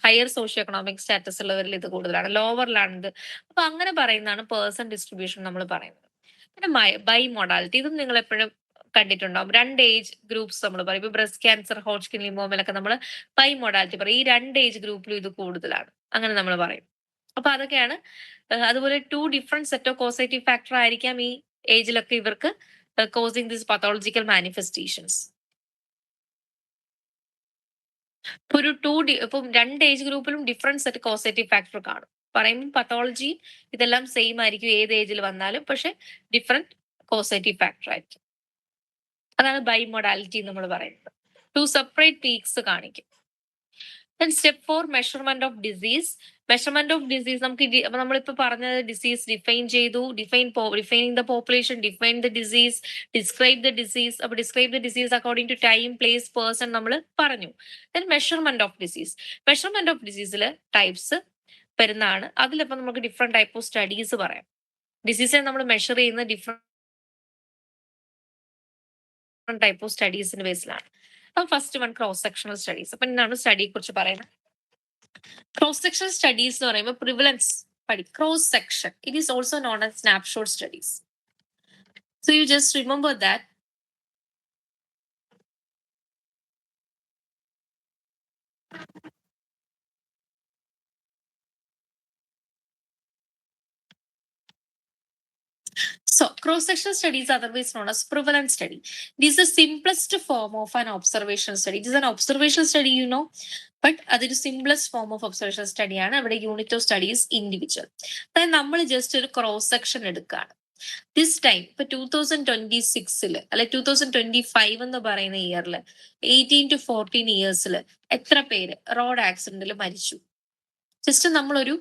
higher socio economic status ഉള്ളവരിൽ ഇത് കൂടുതലാണ്, ലോവറിലാണ് ഇത്. അപ്പൊ അങ്ങനെ പറയുന്നതാണ് പേഴ്സൺ ഡിസ്ട്രിബ്യൂഷൻ നമ്മൾ പറയുന്നത്. പിന്നെ ബൈ മൊഡാലിറ്റി, ഇതും നിങ്ങൾ എപ്പോഴും കണ്ടിട്ടുണ്ടാവും. 2 ഏജ് ഗ്രൂപ്പ്സ് നമ്മൾ പറയും. ഇപ്പൊ ബ്രസ്റ്റ് ക്യാൻസർ, ഹോഡ്ജ്കിൻ ലിംഫോമയിലൊക്കെ നമ്മൾ ബൈ മൊഡാലിറ്റി പറയും. ഈ 2 ഏജ് ഗ്രൂപ്പിലും ഇത് കൂടുതലാണ്, അങ്ങനെ നമ്മൾ പറയും. അപ്പൊ അതൊക്കെയാണ്. അതുപോലെ 2 different set of causative factor ആയിരിക്കാം ഈ ഏജിലൊക്കെ ഇവർക്ക് കോസിങ് ദിസ് പത്തോളജിക്കൽ മാനിഫെസ്റ്റേഷൻസ്. ഇപ്പം 2 ഏജ് ഗ്രൂപ്പിലും ഡിഫറെന്റ് സെറ്റ് കോസേറ്റീവ് ഫാക്ടർ കാണും. പറയുമ്പോൾ പത്തോളജി ഇതെല്ലാം സെയിം ആയിരിക്കും ഏത് ഏജിൽ വന്നാലും, പക്ഷെ ഡിഫറെന്റ് കോസേറ്റീവ് ഫാക്ടർ ആയിരിക്കും. അതാണ് ബൈ മൊഡാലിറ്റി നമ്മൾ പറയുന്നത്. 2 സെപ്പറേറ്റ് പീക്സ് കാണിക്കും. Step 4 measurement of disease. Measurement of disease നമുക്ക് നമ്മളിപ്പോ പറഞ്ഞത് ഡിസീസ് ഡിഫൈൻ ചെയ്തു, defining the population, define the disease, describe the disease. അപ്പൊ describe the disease according to time, place, person നമ്മൾ പറഞ്ഞു. Then measurement of disease. Measurement of ഡിസീസിൽ types വരുന്നതാണ്. അതിലിപ്പോ നമുക്ക് ഡിഫറെന്റ് ടൈപ്പ് ഓഫ് സ്റ്റഡീസ് പറയാം. ഡിസീസിനെ നമ്മൾ മെഷർ ചെയ്യുന്ന ഡിഫറെന്റ് ടൈപ്പ് ഓഫ് സ്റ്റഡീസിന്റെ ബേസിലാണ്. അപ്പൊ first one cross sectional studies. അപ്പൊ എന്താണ് സ്റ്റഡിയെ കുറിച്ച് പറയുന്നത്? ക്രോസ് സെക്ഷണൽ സ്റ്റഡീസ് എന്ന് പറയുമ്പോൾ prevalence cross section. It is also known as snapshot studies. So you just remember that So, cross-sectional study is otherwise known as prevalence study. This is the simplest form of an observational study. It is an observational study, you know, but അതൊരു simplest form of observational study ആണ്. അവിടെ unit of study is individual. അതായത് നമ്മൾ just ഒരു cross section എടുക്കുകയാണ്. This time ഇപ്പൊ 2026 അല്ലെ 2025 എന്ന് പറയുന്ന ഇയറിൽ 18 to 14 ഇയേഴ്സിൽ എത്ര പേര് റോഡ് ആക്സിഡന്റിൽ മരിച്ചു? ജസ്റ്റ് നമ്മളൊരു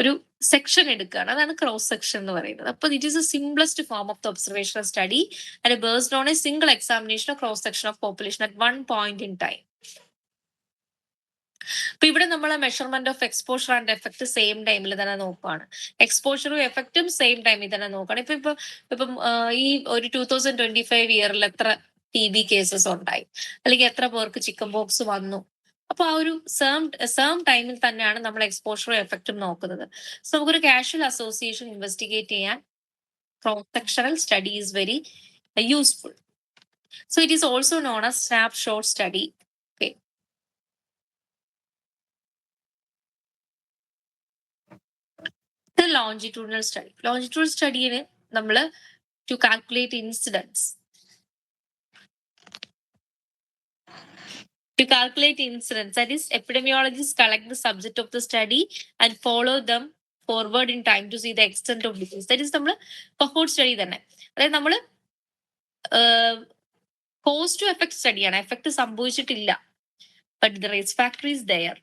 ഒരു സെക്ഷൻ എടുക്കുകയാണ്. അതാണ് ക്രോസ് സെക്ഷൻ എന്ന് പറയുന്നത്. അപ്പൊ it is A simplest form of the observational study and based on A single examination of cross section of population at one point in time. അപ്പൊ ഇവിടെ നമ്മൾ measurement of exposure and effect same ടൈമിൽ തന്നെ നോക്കുകയാണ്. എക്സ്പോഷറും എഫക്റ്റും same ടൈമിൽ തന്നെ നോക്കുകയാണ്. ഇപ്പം ഈ ഒരു 2025 ഇയറിൽ എത്ര TB കേസസ് ഉണ്ടായി, അല്ലെങ്കിൽ എത്ര പേർക്ക് ചിക്കൻ ബോക്സ് വന്നു. അപ്പൊ ആ ഒരു സെയിം ടൈമിൽ തന്നെയാണ് നമ്മൾ എക്സ്പോഷറും എഫക്റ്റും നോക്കുന്നത്. സോ നമുക്കൊരു കാഷ്വൽ അസോസിയേഷൻ ഇൻവെസ്റ്റിഗേറ്റ് ചെയ്യാൻ cross sectional study is very useful. So it is also known as snapshot study. Longitudinal study. Longitudinal സ്റ്റഡിയിൽ നമ്മൾ to calculate incidence. To calculate incidence, that is, epidemiologists collect the subject of the study and follow them forward in time to see the extent of disease. That is, നമ്മൾ cohort study തന്നെ. അതായത് നമ്മൾ cause to effect സ്റ്റഡിയാണ്. Effect സംഭവിച്ചിട്ടില്ല, but the risk factor is there.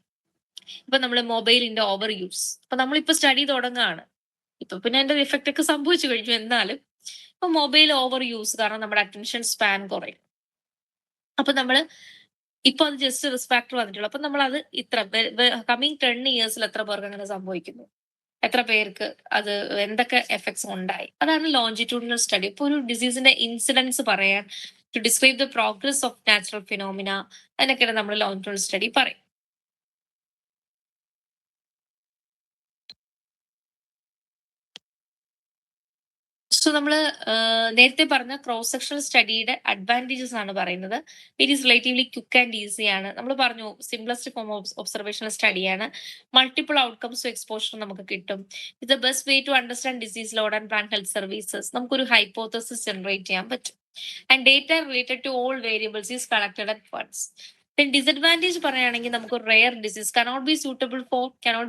ഇപ്പൊ നമ്മൾ മൊബൈലിന്റെ over use, ഇപ്പൊ നമ്മളിപ്പോ സ്റ്റഡി തുടങ്ങുകയാണ്. ഇപ്പൊ പിന്നെ അതിന്റെ എഫക്ട് ഒക്കെ സംഭവിച്ചു കഴിഞ്ഞു. എന്നാലും ഇപ്പൊ മൊബൈൽ ഓവർ യൂസ് കാരണം നമ്മുടെ അറ്റൻഷൻ സ്പാൻ കുറയും. അപ്പൊ നമ്മള് ഇപ്പൊ അത് ജസ്റ്റ് റിസ്ക് ഫാക്ടർ വന്നിട്ടുള്ളൂ. അപ്പൊ നമ്മൾ അത് ഇത്ര കമ്മിങ് 10 ഇയേഴ്സിൽ എത്ര പേർക്ക് അങ്ങനെ സംഭവിക്കുന്നു, എത്ര പേർക്ക് അത് എന്തൊക്കെ എഫക്ട്സ് ഉണ്ടായി, അതാണ് ലോഞ്ചിറ്റ്യൂഡിനൽ സ്റ്റഡി. ഇപ്പൊ ഒരു ഡിസീസിന്റെ ഇൻസിഡൻസ് പറയാൻ, to describe the progress of natural phenomena, അതിനൊക്കെയാണ് നമ്മൾ ലോഞ്ചിറ്റ്യൂഡിനൽ സ്റ്റഡി പറയും. സോ നമ്മൾ നേരത്തെ പറഞ്ഞ ക്രോസ് സെക്ഷണൽ സ്റ്റഡിയുടെ അഡ്വാൻറ്റേജസ് ആണ് പറയുന്നത്. It is relatively quick and easy ആണ്. നമ്മൾ പറഞ്ഞു സിംപ്ലസ്റ്റ് ഫോം ഓഫ് ഒബ്സർവേഷണൽ സ്റ്റഡിയാണ്. മൾട്ടിപ്പിൾ ഔട്ട്കംസ് ടു എക്സ്പോഷർ നമുക്ക് കിട്ടും. ഇത് the best way to understand disease load and plan health services. നമുക്കൊരു ഹൈപ്പോത്തസിസ് ജനറേറ്റ് ചെയ്യാൻ പറ്റും. And data related to all variables is collected at once. Disadvantage പറയുകയാണെങ്കിൽ നമുക്ക് rare disease cannot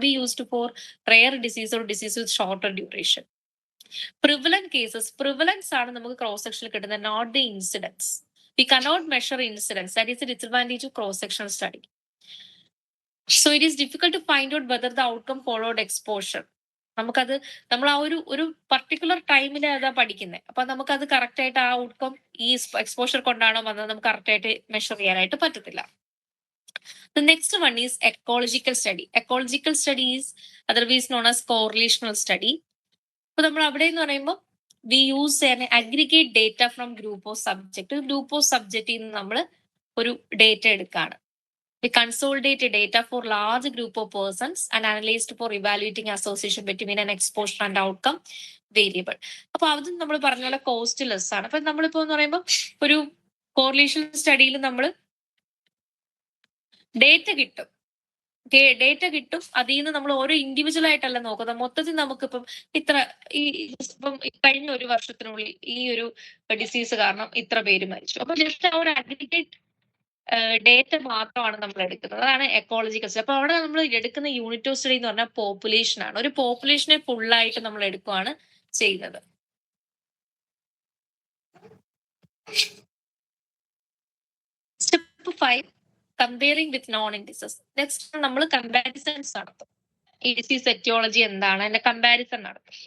be used for rare disease or disease with shorter duration. Prevalent cases, prevalence ആണ് നമുക്ക് cross സെക്ഷനിൽ കിട്ടുന്നത്, not the incidence. We cannot measure incidence. That is a disadvantage of cross sectional study. So it is difficult to find out whether the outcome followed exposure. നമുക്കത് നമ്മൾ ആ ഒരു particular ടൈമിൽ അതാ പഠിക്കുന്നത്. അപ്പൊ നമുക്കത് കറക്റ്റ് ആയിട്ട് ആ ഔട്ട്കം ഈ എക്സ്പോഷർ കൊണ്ടാണോ വന്നത് നമുക്ക് കറക്റ്റ് ആയിട്ട് മെഷർ ചെയ്യാനായിട്ട് പറ്റത്തില്ല. The next one is ecological study. Ecological study is otherwise known as correlational study. അപ്പൊ നമ്മൾ അവിടെ എന്ന് പറയുമ്പോൾ we use aggregate data from group of subject. Group of സബ്ജക്റ്റിൽ നിന്ന് നമ്മൾ ഒരു ഡേറ്റ എടുക്കുകയാണ്. We consolidate data for large group of persons and analysed for evaluating association between an exposure and outcome variable. അപ്പൊ അത് നമ്മൾ പറഞ്ഞ പോലെ കോസ്റ്റ് ലെസ് ആണ്. അപ്പൊ നമ്മളിപ്പോ എന്ന് പറയുമ്പോൾ ഒരു കോറിലേഷൻ സ്റ്റഡിയിൽ നമ്മൾ ഡേറ്റ കിട്ടും. അതിൽ നിന്ന് നമ്മൾ ഓരോ ഇൻഡിവിജ്വൽ ആയിട്ടല്ല നോക്കുന്നത്, മൊത്തത്തിൽ നമുക്കിപ്പം ഇത്ര ഇപ്പം കഴിഞ്ഞ ഒരു വർഷത്തിനുള്ളിൽ ഈ ഒരു ഡിസീസ് കാരണം ഇത്ര പേര് മരിച്ചു. അപ്പൊ ജസ്റ്റ് ആ ഒരു അഗ്രിഗേറ്റ് ഡേറ്റ മാത്രമാണ് നമ്മൾ എടുക്കുന്നത്. അതാണ് എക്കോളജിക്കൽ സ്റ്റഡി. അപ്പൊ അവിടെ നമ്മൾ എടുക്കുന്ന യൂണിറ്റ് ഓഫ് സ്റ്റഡി എന്ന് പറഞ്ഞാൽ പോപ്പുലേഷൻ ആണ്. ഒരു പോപ്പുലേഷനെ ഫുള്ളായിട്ട് നമ്മൾ എടുക്കുകയാണ് ചെയ്യുന്നത്. Step 5, comparing with known indices. Next നമ്മൾ കമ്പാരിസൺസ് നടത്തും. ഈ ഡിസീസ് എറ്റിയോളജി എന്താണ്, അതിന്റെ കമ്പാരിസൺ നടത്തും.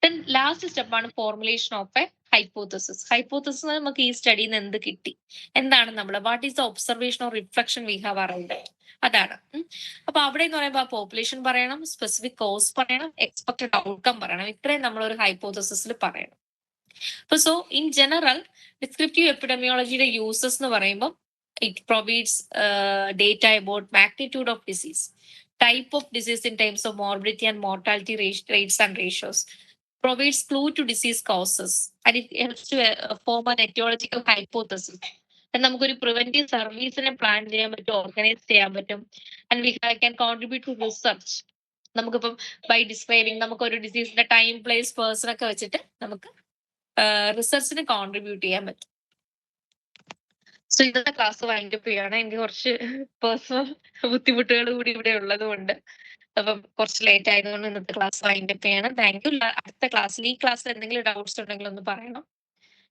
ദെൻ ലാസ്റ്റ് സ്റ്റെപ്പാണ് formulation of a hypothesis. Hypothesis നമുക്ക് ഈ സ്റ്റഡിയിൽ നിന്ന് എന്ത് കിട്ടി, എന്താണ് നമ്മൾ what is the observation or reflection we have arrived, അതാണ്. അപ്പൊ അവിടെ എന്ന് പറയുമ്പോൾ പോപ്പുലേഷൻ പറയണം, സ്പെസിഫിക് കോസ് പറയണം, എക്സ്പെക്ടഡ് ഔട്ട്കം പറയണം. ഇത്രയും നമ്മൾ ഒരു ഹൈപ്പോത്തസിസിൽ പറയണം. അപ്പൊ so in general descriptive എപ്പിഡമിയോളജിയുടെ uses എന്ന് പറയുമ്പോൾ it provides data about magnitude of disease, type of disease in terms of morbidity and mortality rates and ratios, provides clue to disease causes, and it helps to form an etiological hypothesis. നമുക്കൊരു preventive സർവീസിനെ plan ചെയ്യാൻ പറ്റും, organise ചെയ്യാൻ പറ്റും. And we can contribute to research. നമുക്കിപ്പം by describing നമുക്കൊരു ഡിസീസിന്റെ time, place, person ഒക്കെ വെച്ചിട്ട് നമുക്ക് റിസർച്ചിന് കോൺട്രിബ്യൂട്ട് ചെയ്യാൻ പറ്റും. സോ ഇന്നത്തെ ക്ലാസ് വൈൻഡപ്പ് ചെയ്യാണ്. എനിക്ക് കുറച്ച് പേഴ്സണൽ ബുദ്ധിമുട്ടുകൾ കൂടി ഇവിടെ ഉള്ളത് കൊണ്ട് അപ്പം കുറച്ച് ലേറ്റ് ആയതുകൊണ്ട് ഇന്നത്തെ ക്ലാസ് വൈൻഡപ്പ് ചെയ്യാണ്. Thank you. അടുത്ത ക്ലാസ്സിൽ, ഈ ക്ലാസ്സിൽ എന്തെങ്കിലും ഡൗട്ട്സ് ഉണ്ടെങ്കിൽ ഒന്ന് പറയണം,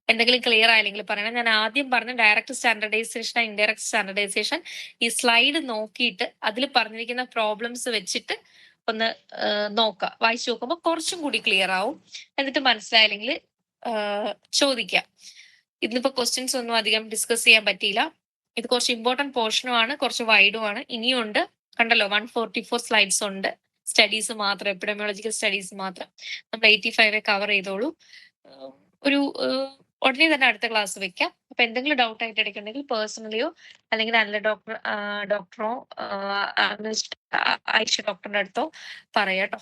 എന്തെങ്കിലും ക്ലിയർ ആയില്ലെങ്കിൽ പറയണം. ഞാൻ ആദ്യം പറഞ്ഞ ഡയറക്റ്റ് സ്റ്റാൻഡർഡൈസേഷൻ, ഇൻഡയറക്റ്റ് സ്റ്റാൻഡർഡൈസേഷൻ, ഈ സ്ലൈഡ് നോക്കിയിട്ട് അതിൽ പറഞ്ഞിരിക്കുന്ന പ്രോബ്ലംസ് വെച്ചിട്ട് ഒന്ന് നോക്കുക. വായിച്ചു നോക്കുമ്പോൾ കുറച്ചും കൂടി ക്ലിയർ ആവും. എന്നിട്ട് മനസ്സിലായില്ലെങ്കിൽ ചോദിക്കാം. ഇന്നിപ്പോ ക്വസ്റ്റ്യൻസ് ഒന്നും അധികം ഡിസ്കസ് ചെയ്യാൻ പറ്റിയില്ല. ഇത് കുറച്ച് ഇമ്പോർട്ടന്റ് പോർഷനും ആണ്, കുറച്ച് വൈഡും ആണ്. ഇനിയും ഉണ്ട്. കണ്ടല്ലോ 144 സ്ലൈഡ്സ് ഉണ്ട്. സ്റ്റഡീസ് മാത്രം, എപ്പിഡമിയോളജിക്കൽ സ്റ്റഡീസ് മാത്രം. നമ്മൾ 85 കവർ ചെയ്തോളൂ. ഒരു ഉടനെ തന്നെ അടുത്ത ക്ലാസ് വെക്കാം. അപ്പൊ എന്തെങ്കിലും ഡൗട്ട് ആയിട്ട് ഇടയ്ക്കുണ്ടെങ്കിൽ പേഴ്സണലിയോ അല്ലെങ്കിൽ നല്ല ഡോക്ടറോ ആയിഷ ഡോക്ടറിന്റെ അടുത്തോ പറയാട്ടോ.